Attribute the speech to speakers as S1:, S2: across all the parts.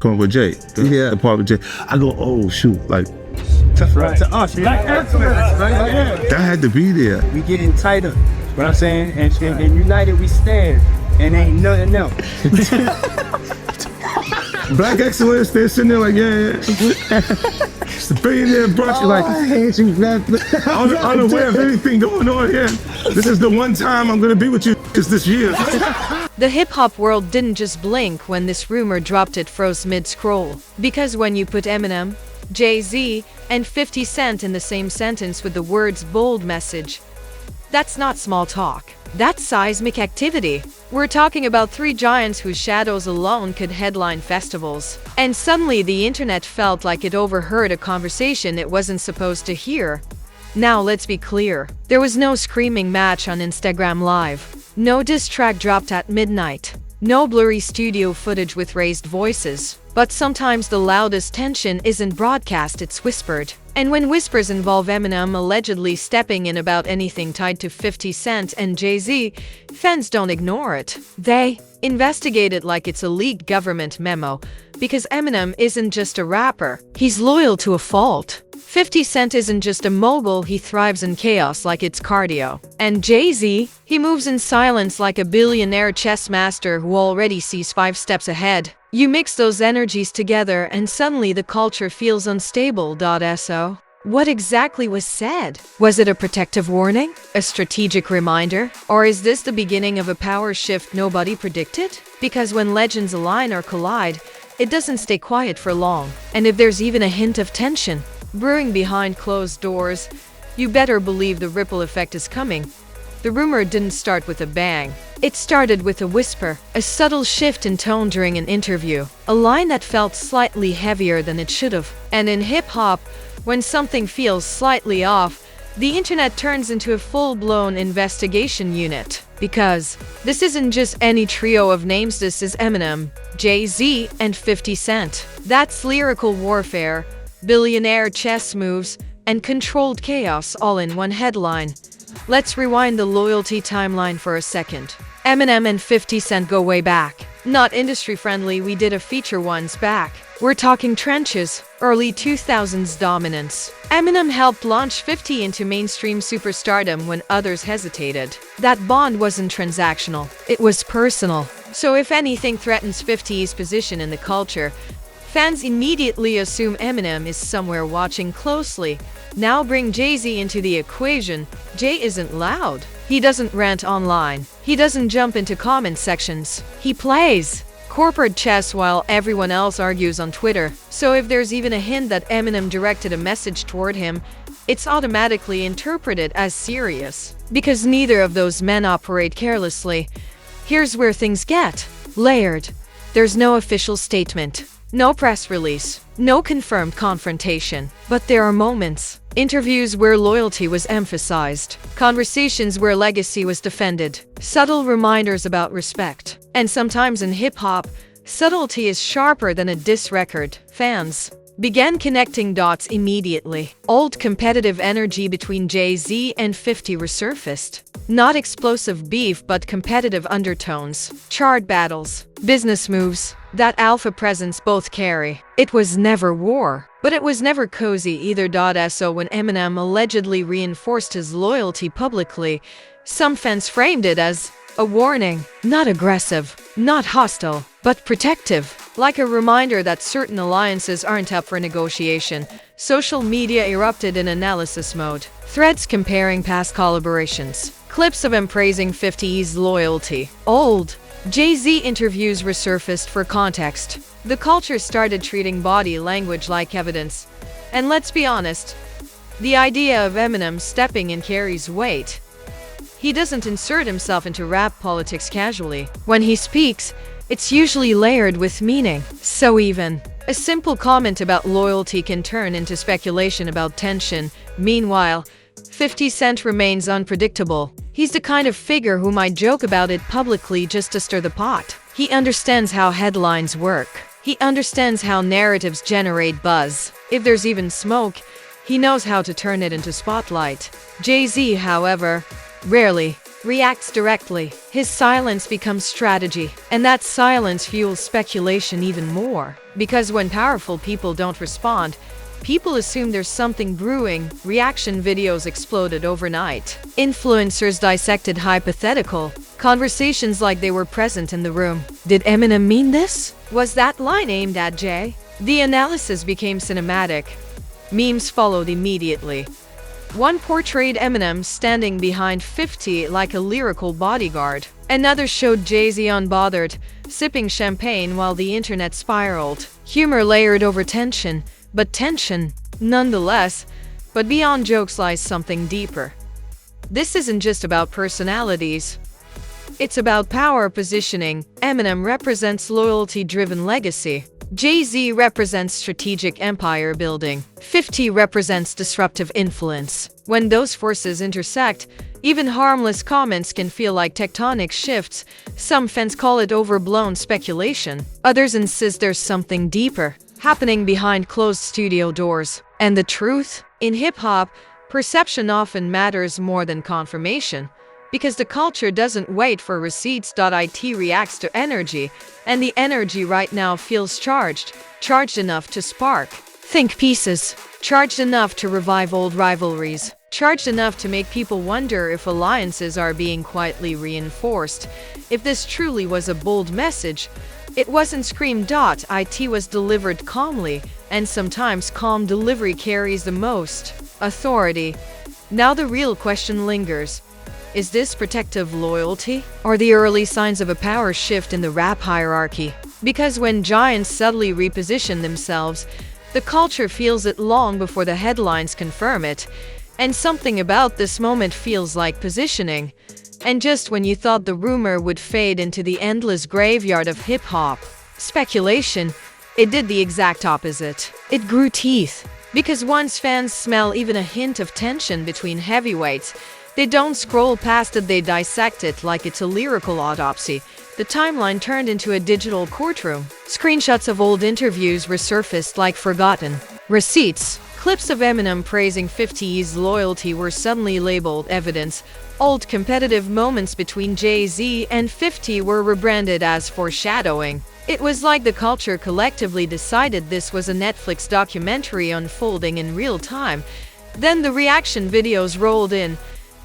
S1: come with Jay. The part with Jay. I go, oh shoot, like
S2: Right. To us, black excellence, right?
S1: that had to be there.
S2: We getting tighter, what I'm saying, and united we stand, and ain't nothing else.
S1: Black excellence, they're sitting there like, yeah. It's the billionaire brunch, like,
S2: I hate you, black.
S1: unaware of anything going on here. This is the one time I'm gonna be with you this year.
S3: The hip-hop world didn't just blink when this rumor dropped. It froze mid-scroll. Because when you put Eminem, Jay-Z, and 50 Cent in the same sentence with the words bold message, that's not small talk. That's seismic activity. We're talking about three giants whose shadows alone could headline festivals. And suddenly the internet felt like it overheard a conversation it wasn't supposed to hear. Now let's be clear. There was no screaming match on Instagram Live. No diss track dropped at midnight. No blurry studio footage with raised voices. But sometimes the loudest tension isn't broadcast, it's whispered. And when whispers involve Eminem allegedly stepping in about anything tied to 50 Cent and Jay-Z, fans don't ignore it. They investigate it like it's a leaked government memo. Because Eminem isn't just a rapper, he's loyal to a fault. 50 Cent isn't just a mogul, he thrives in chaos like it's cardio. And Jay-Z, he moves in silence like a billionaire chess master who already sees 5 steps ahead. You mix those energies together and suddenly the culture feels unstable. So, what exactly was said? Was it a protective warning? A strategic reminder? Or is this the beginning of a power shift nobody predicted? Because when legends align or collide, it doesn't stay quiet for long. And if there's even a hint of tension brewing behind closed doors, you better believe the ripple effect is coming. The rumor didn't start with a bang. It started with a whisper, a subtle shift in tone during an interview, a line that felt slightly heavier than it should have. And in hip-hop, when something feels slightly off, the internet turns into a full-blown investigation unit. Because this isn't just any trio of names, this is Eminem, Jay-Z, and 50 Cent. That's lyrical warfare, billionaire chess moves, and controlled chaos all in one headline. Let's rewind the loyalty timeline for a second. Eminem and 50 Cent go way back. Not industry-friendly, we did a feature once back. We're talking trenches, early 2000s dominance. Eminem helped launch 50 into mainstream superstardom when others hesitated. That bond wasn't transactional, it was personal. So if anything threatens 50's position in the culture, fans immediately assume Eminem is somewhere watching closely. Now bring Jay-Z into the equation. Jay isn't loud. He doesn't rant online. He doesn't jump into comment sections. He plays corporate chess while everyone else argues on Twitter. So if there's even a hint that Eminem directed a message toward him, it's automatically interpreted as serious. Because neither of those men operate carelessly. Here's where things get layered. There's no official statement. No press release, no confirmed confrontation. But there are moments. Interviews where loyalty was emphasized. Conversations where legacy was defended. Subtle reminders about respect. And sometimes in hip-hop, subtlety is sharper than a diss record. Fans began connecting dots immediately. Old competitive energy between Jay-Z and 50 resurfaced. Not explosive beef, but competitive undertones. Chart battles, business moves. That alpha presence both carry. It was never war, but it was never cozy either. So when Eminem allegedly reinforced his loyalty publicly, some fans framed it as a warning. Not aggressive, not hostile, but protective. Like a reminder that certain alliances aren't up for negotiation. Social media erupted in analysis mode. Threads comparing past collaborations. Clips of him praising 50's loyalty. Old Jay-Z interviews resurfaced for context. The culture started treating body language like evidence. And let's be honest, the idea of Eminem stepping in carries weight. He doesn't insert himself into rap politics casually. When he speaks, it's usually layered with meaning. So even a simple comment about loyalty can turn into speculation about tension. Meanwhile, 50 Cent remains unpredictable. He's the kind of figure who might joke about it publicly just to stir the pot. He understands how headlines work. He understands how narratives generate buzz. If there's even smoke, he knows how to turn it into spotlight. Jay-Z, however, rarely. reacts directly. His silence becomes strategy, and that silence fuels speculation even more. Because when powerful people don't respond, people assume there's something brewing. Reaction videos exploded overnight. Influencers dissected hypothetical conversations like they were present in the room. Did Eminem mean this? Was that line aimed at Jay? The analysis became cinematic. Memes followed immediately. One portrayed Eminem standing behind 50 like a lyrical bodyguard. Another showed Jay-Z unbothered, sipping champagne while the internet spiraled. Humor layered over tension, but tension, nonetheless. But beyond jokes lies something deeper. This isn't just about personalities. It's about power positioning. Eminem represents loyalty-driven legacy. Jay-Z represents strategic empire building. 50 represents disruptive influence. When those forces intersect, even harmless comments can feel like tectonic shifts. Some fans call it overblown speculation. Others insist there's something deeper happening behind closed studio doors. And the truth? In hip-hop, perception often matters more than confirmation. Because the culture doesn't wait for receipts. It reacts to energy, and the energy right now feels charged enough to spark think pieces, charged enough to revive old rivalries, charged enough to make people wonder if alliances are being quietly reinforced. If this truly was a bold message, it wasn't screamed. It was delivered calmly, and sometimes calm delivery carries the most authority. Now the real question lingers. Is this protective loyalty, or the early signs of a power shift in the rap hierarchy? Because when giants subtly reposition themselves, the culture feels it long before the headlines confirm it. And something about this moment feels like positioning. And just when you thought the rumor would fade into the endless graveyard of hip-hop speculation, it did the exact opposite. It grew teeth. Because once fans smell even a hint of tension between heavyweights, they don't scroll past it, they dissect it like it's a lyrical autopsy. The timeline turned into a digital courtroom. Screenshots of old interviews resurfaced like forgotten receipts. Clips of Eminem praising 50's loyalty were suddenly labeled evidence. Old competitive moments between Jay-Z and 50 were rebranded as foreshadowing. It was like the culture collectively decided this was a Netflix documentary unfolding in real time. Then the reaction videos rolled in.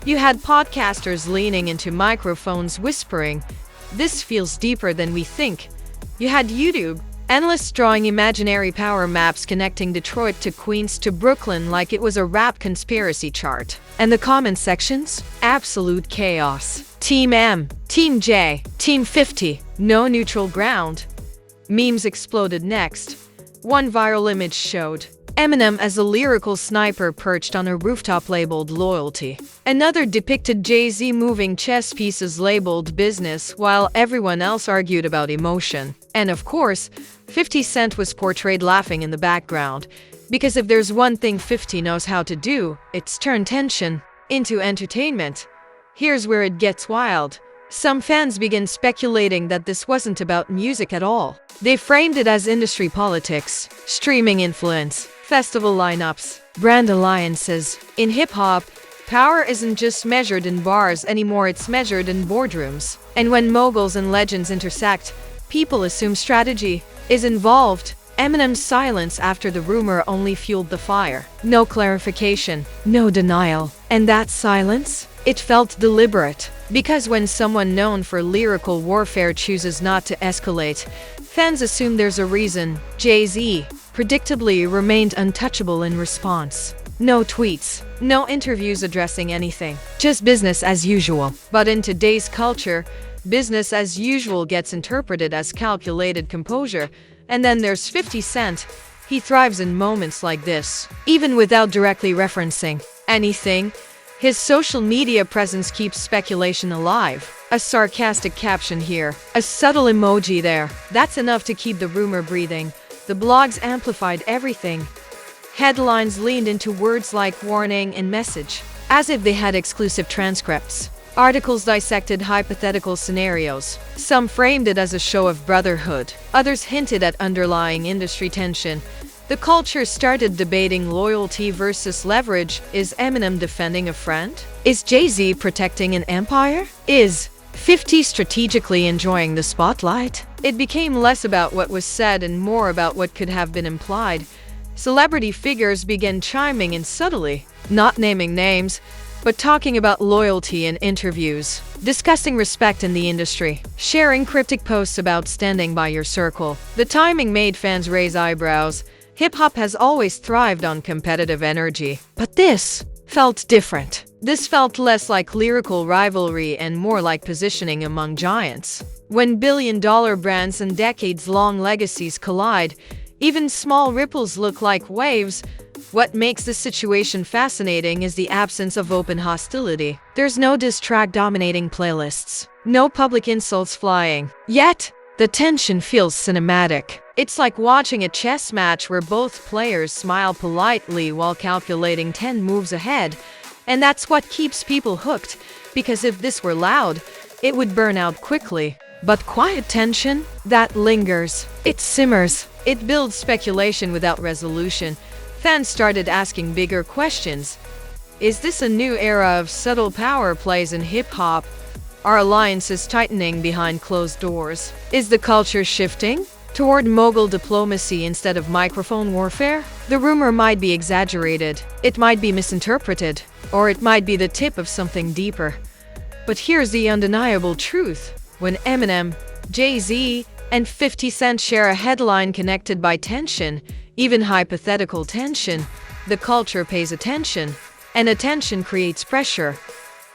S3: You had podcasters leaning into microphones whispering, "This feels deeper than we think." You had YouTube analysts drawing imaginary power maps connecting Detroit to Queens to Brooklyn like it was a rap conspiracy chart. And the comment sections? Absolute chaos. Team M, Team J, Team 50, no neutral ground. Memes exploded next. One viral image showed Eminem as a lyrical sniper perched on a rooftop labeled loyalty. Another depicted Jay-Z moving chess pieces labeled business, while everyone else argued about emotion. And of course, 50 Cent was portrayed laughing in the background. Because if there's one thing 50 knows how to do, it's turn tension into entertainment. Here's where it gets wild. Some fans began speculating that this wasn't about music at all. They framed it as industry politics, streaming influence, festival lineups, brand alliances. In hip-hop, power isn't just measured in bars anymore, it's measured in boardrooms. And when moguls and legends intersect, people assume strategy is involved. Eminem's silence after the rumor only fueled the fire. No clarification, no denial. And that silence? It felt deliberate. Because when someone known for lyrical warfare chooses not to escalate, fans assume there's a reason. Jay-Z, predictably, remained untouchable in response. No tweets, no interviews addressing anything. Just business as usual. But in today's culture, business as usual gets interpreted as calculated composure. And then there's 50 Cent. He thrives in moments like this. Even without directly referencing anything, his social media presence keeps speculation alive. A sarcastic caption here, a subtle emoji there. That's enough to keep the rumor breathing. The blogs amplified everything. Headlines leaned into words like warning and message, as if they had exclusive transcripts. Articles dissected hypothetical scenarios. Some framed it as a show of brotherhood. Others hinted at underlying industry tension. The culture started debating loyalty versus leverage. Is Eminem defending a friend? Is Jay-Z protecting an empire? Is 50 strategically enjoying the spotlight? It became less about what was said and more about what could have been implied. Celebrity figures began chiming in subtly, not naming names, but talking about loyalty in interviews, discussing respect in the industry, sharing cryptic posts about standing by your circle. The timing made fans raise eyebrows. Hip-hop has always thrived on competitive energy, but this felt different. This felt less like lyrical rivalry and more like positioning among giants. When billion-dollar brands and decades-long legacies collide, even small ripples look like waves. What makes this situation fascinating is the absence of open hostility. There's no diss track dominating playlists, no public insults flying. Yet, the tension feels cinematic. It's like watching a chess match where both players smile politely while calculating 10 moves ahead. And that's what keeps people hooked, because if this were loud, it would burn out quickly. But quiet tension, that lingers. It simmers. It builds speculation without resolution. Fans started asking bigger questions. Is this a new era of subtle power plays in hip-hop? Are alliances tightening behind closed doors? Is the culture shifting toward mogul diplomacy instead of microphone warfare? The rumor might be exaggerated, it might be misinterpreted, or it might be the tip of something deeper. But here's the undeniable truth. When Eminem, Jay-Z, and 50 Cent share a headline connected by tension, even hypothetical tension, the culture pays attention, and attention creates pressure.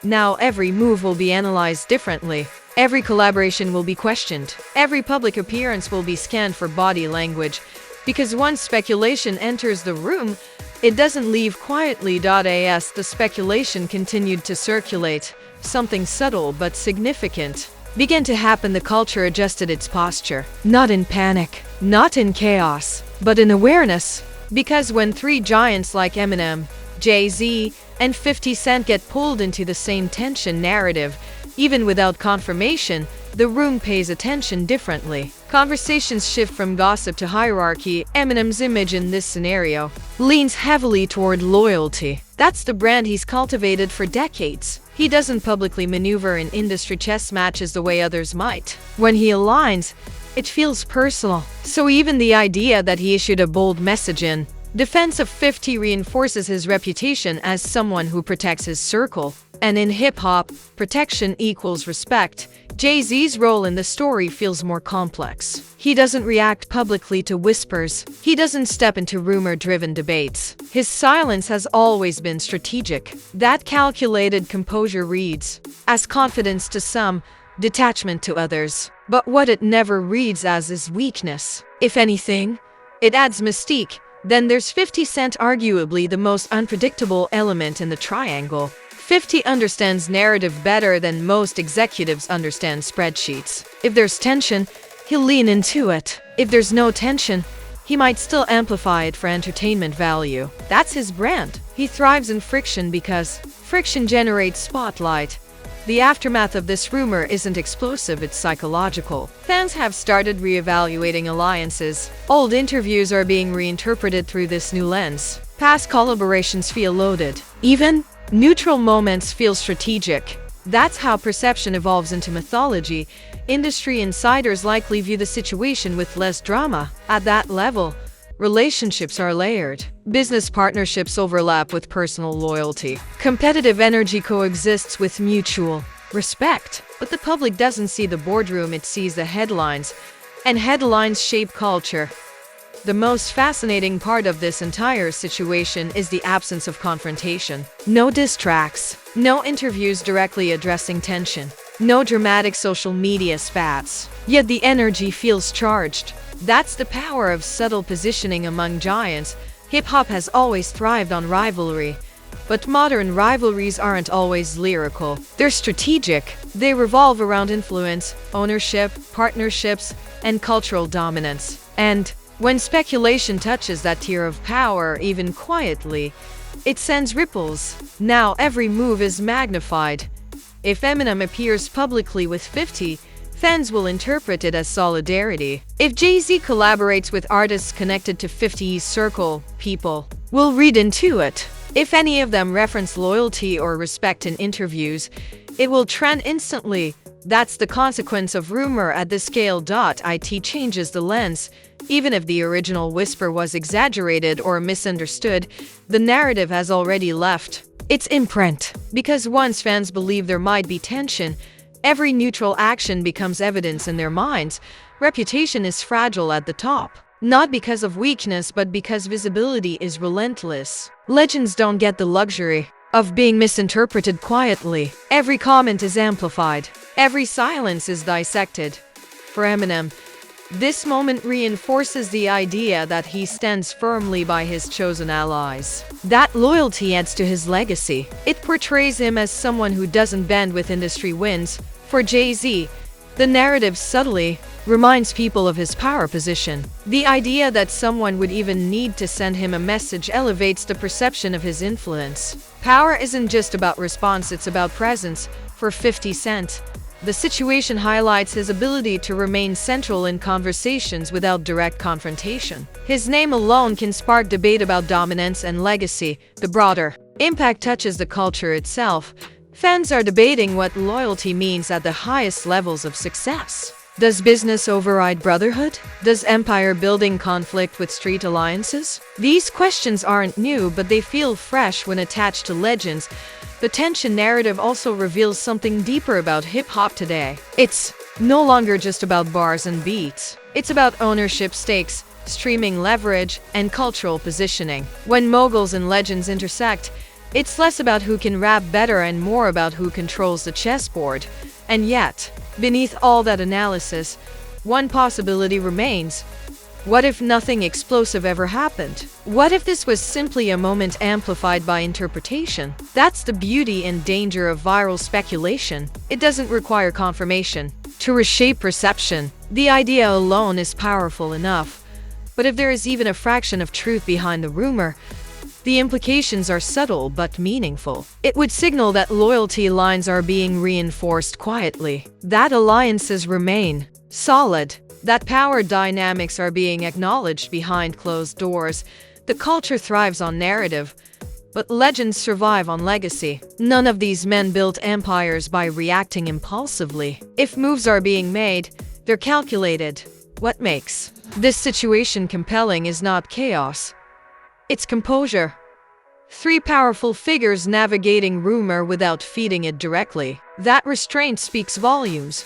S3: Now every move will be analyzed differently. Every collaboration will be questioned. Every public appearance will be scanned for body language. Because once speculation enters the room, it doesn't leave quietly. As the speculation continued to circulate, something subtle but significant began to happen. The culture adjusted its posture, not in panic, not in chaos, but in awareness. Because when three giants like Eminem, Jay-Z, and 50 Cent get pulled into the same tension narrative, even without confirmation, the room pays attention differently. Conversations shift from gossip to hierarchy. Eminem's image in this scenario leans heavily toward loyalty. That's the brand he's cultivated for decades. He doesn't publicly maneuver in industry chess matches the way others might. When he aligns, it feels personal. So even the idea that he issued a bold message in defense of 50 reinforces his reputation as someone who protects his circle. And in hip-hop, protection equals respect. Jay-Z's role in the story feels more complex. He doesn't react publicly to whispers. He doesn't step into rumor-driven debates. His silence has always been strategic. That calculated composure reads as confidence to some, detachment to others. But what it never reads as is weakness. If anything, it adds mystique. Then there's 50 Cent, arguably the most unpredictable element in the triangle. 50 understands narrative better than most executives understand spreadsheets. If there's tension, he'll lean into it. If there's no tension, he might still amplify it for entertainment value. That's his brand. He thrives in friction because friction generates spotlight. The aftermath of this rumor isn't explosive, it's psychological. Fans have started reevaluating alliances. Old interviews are being reinterpreted through this new lens. Past collaborations feel loaded. Even neutral moments feel strategic. That's how perception evolves into mythology. Industry insiders likely view the situation with less drama. At that level, relationships are layered. Business partnerships overlap with personal loyalty. Competitive energy coexists with mutual respect. But the public doesn't see the boardroom, it sees the headlines. And headlines shape culture. The most fascinating part of this entire situation is the absence of confrontation. No diss tracks, no interviews directly addressing tension, no dramatic social media spats. Yet the energy feels charged. That's the power of subtle positioning among giants. Hip-hop has always thrived on rivalry. But modern rivalries aren't always lyrical. They're strategic. They revolve around influence, ownership, partnerships, and cultural dominance. And when speculation touches that tier of power, even quietly, it sends ripples. Now every move is magnified. If Eminem appears publicly with 50, fans will interpret it as solidarity. If Jay-Z collaborates with artists connected to 50's circle, people will read into it. If any of them reference loyalty or respect in interviews, it will trend instantly. That's the consequence of rumor at this scale. It changes the lens. Even if the original whisper was exaggerated or misunderstood, the narrative has already left its imprint. Because once fans believe there might be tension, every neutral action becomes evidence in their minds. Reputation is fragile at the top. Not because of weakness, but because visibility is relentless. Legends don't get the luxury of being misinterpreted quietly. Every comment is amplified. Every silence is dissected. For Eminem, this moment reinforces the idea that he stands firmly by his chosen allies. That loyalty adds to his legacy. It portrays him as someone who doesn't bend with industry winds. For Jay-Z, the narrative subtly reminds people of his power position. The idea that someone would even need to send him a message elevates the perception of his influence. Power isn't just about response, it's about presence. For 50 Cent, the situation highlights his ability to remain central in conversations without direct confrontation. His name alone can spark debate about dominance and legacy. The broader impact touches the culture itself. Fans are debating what loyalty means at the highest levels of success. Does business override brotherhood? Does empire building conflict with street alliances? These questions aren't new, but they feel fresh when attached to legends. The tension narrative also reveals something deeper about hip-hop today. It's no longer just about bars and beats. It's about ownership stakes, streaming leverage, and cultural positioning. When moguls and legends intersect, it's less about who can rap better and more about who controls the chessboard. And yet, beneath all that analysis, one possibility remains. What if nothing explosive ever happened? What if this was simply a moment amplified by interpretation? That's the beauty and danger of viral speculation. It doesn't require confirmation to reshape perception. The idea alone is powerful enough. But if there is even a fraction of truth behind the rumor, the implications are subtle but meaningful. It would signal that loyalty lines are being reinforced quietly, that alliances remain solid, that power dynamics are being acknowledged behind closed doors. The culture thrives on narrative, but legends survive on legacy. None of these men built empires by reacting impulsively. If moves are being made, they're calculated. What makes this situation compelling is not chaos. It's composure. Three powerful figures navigating rumor without feeding it directly. That restraint speaks volumes.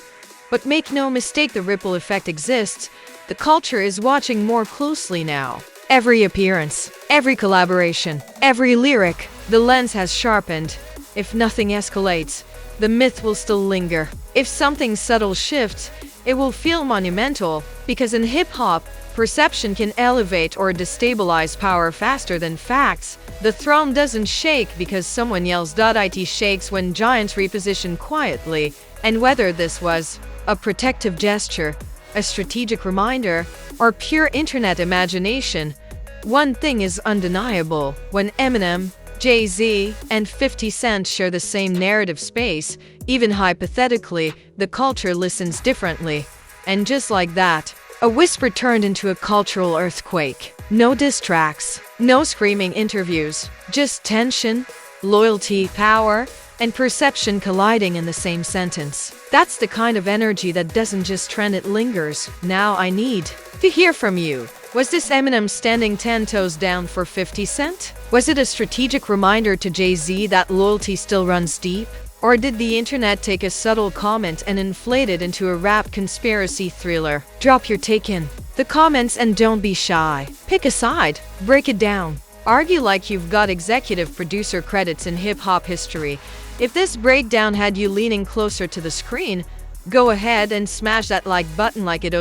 S3: But make no mistake, the ripple effect exists. The culture is watching more closely now. Every appearance, every collaboration, every lyric, the lens has sharpened. If nothing escalates, the myth will still linger. If something subtle shifts, it will feel monumental. Because in hip-hop, perception can elevate or destabilize power faster than facts. The throne doesn't shake because someone yells. It shakes when giants reposition quietly. And whether this was a protective gesture, a strategic reminder, or pure internet imagination, one thing is undeniable. When Eminem, Jay-Z, and 50 Cent share the same narrative space, even hypothetically, the culture listens differently. And just like that, a whisper turned into a cultural earthquake. No diss tracks, no screaming interviews, just tension, loyalty, power, and perception colliding in the same sentence. That's the kind of energy that doesn't just trend, it lingers. Now I need to hear from you. Was this Eminem standing 10 toes down for 50 Cent? Was it a strategic reminder to Jay-Z that loyalty still runs deep? Or did the internet take a subtle comment and inflate it into a rap conspiracy thriller? Drop your take in the comments and don't be shy. Pick a side, break it down. Argue like you've got executive producer credits in hip-hop history. If this breakdown had you leaning closer to the screen, go ahead and smash that like button like it